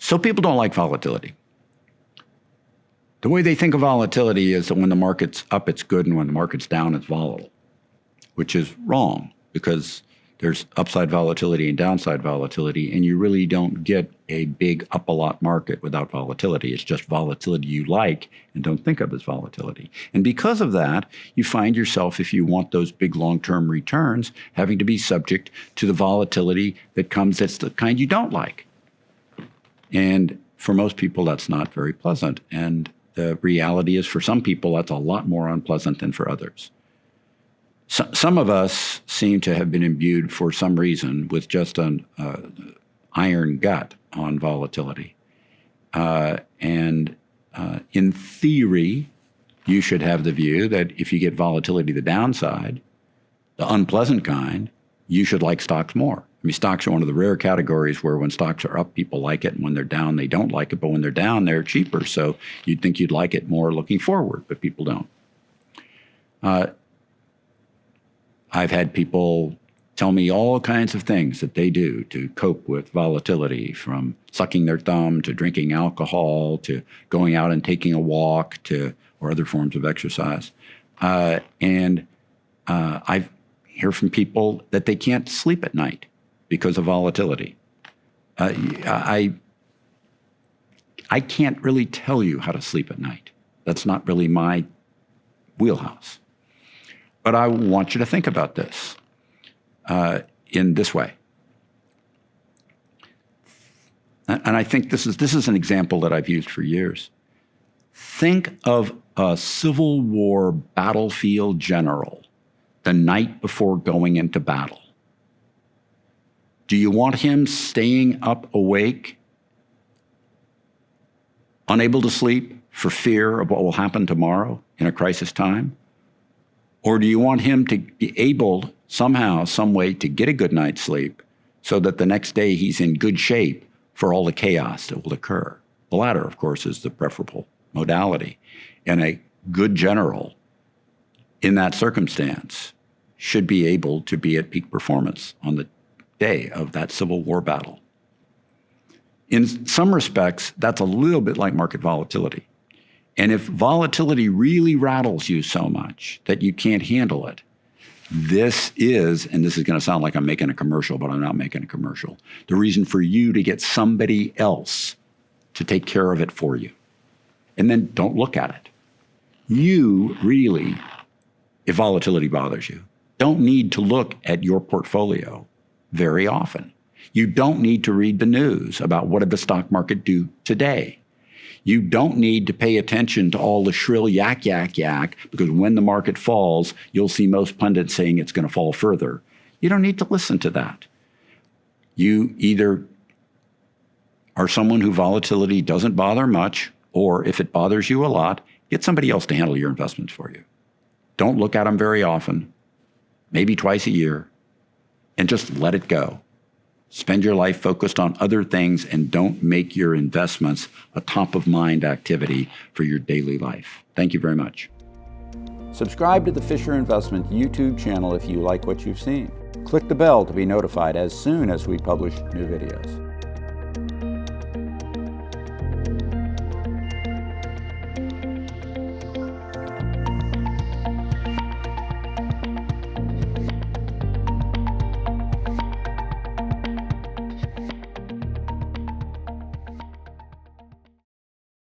So people don't like volatility. The way they think of volatility is that when the market's up, it's good, and when the market's down, it's volatile, which is wrong because there's upside volatility and downside volatility, and you really don't get a big up-a-lot market without volatility. It's just volatility you like and don't think of as volatility. And because of that, you find yourself, if you want those big long-term returns, having to be subject to the volatility that comes that's the kind you don't like. And for most people, that's not very pleasant. And the reality is, for some people, that's a lot more unpleasant than for others. Some of us seem to have been imbued for some reason with just an iron gut on volatility. In theory, you should have the view that if you get volatility the downside, the unpleasant kind, you should like stocks more. I mean, stocks are one of the rare categories where when stocks are up, people like it, and when they're down, they don't like it. But when they're down, they're cheaper. So you'd think you'd like it more looking forward, but people don't. I've had people tell me all kinds of things that they do to cope with volatility, from sucking their thumb to drinking alcohol to going out and taking a walk or other forms of exercise. I hear from people that they can't sleep at night because of volatility. I can't really tell you how to sleep at night. That's not really my wheelhouse. But I want you to think about this in this way. And I think this is an example that I've used for years. Think of a Civil War battlefield general the night before going into battle. Do you want him staying up awake, unable to sleep for fear of what will happen tomorrow in a crisis time? Or do you want him to be able somehow, some way, to get a good night's sleep so that the next day he's in good shape for all the chaos that will occur? The latter, of course, is the preferable modality. And a good general in that circumstance should be able to be at peak performance on the day of that Civil War battle. In some respects, that's a little bit like market volatility. And if volatility really rattles you so much that you can't handle it, this is going to sound like I'm making a commercial, but I'm not making a commercial, the reason for you to get somebody else to take care of it for you. And then don't look at it. You really, if volatility bothers you, don't need to look at your portfolio very often. You don't need to read the news about what did the stock market do today. You don't need to pay attention to all the shrill yak, yak, yak, because when the market falls, you'll see most pundits saying it's going to fall further. You don't need to listen to that. You either are someone who volatility doesn't bother much, or if it bothers you a lot, get somebody else to handle your investments for you. Don't look at them very often, maybe twice a year, and just let it go. Spend your life focused on other things and don't make your investments a top-of-mind activity for your daily life. Thank you very much. Subscribe to the Fisher Investment YouTube channel if you like what you've seen. Click the bell to be notified as soon as we publish new videos.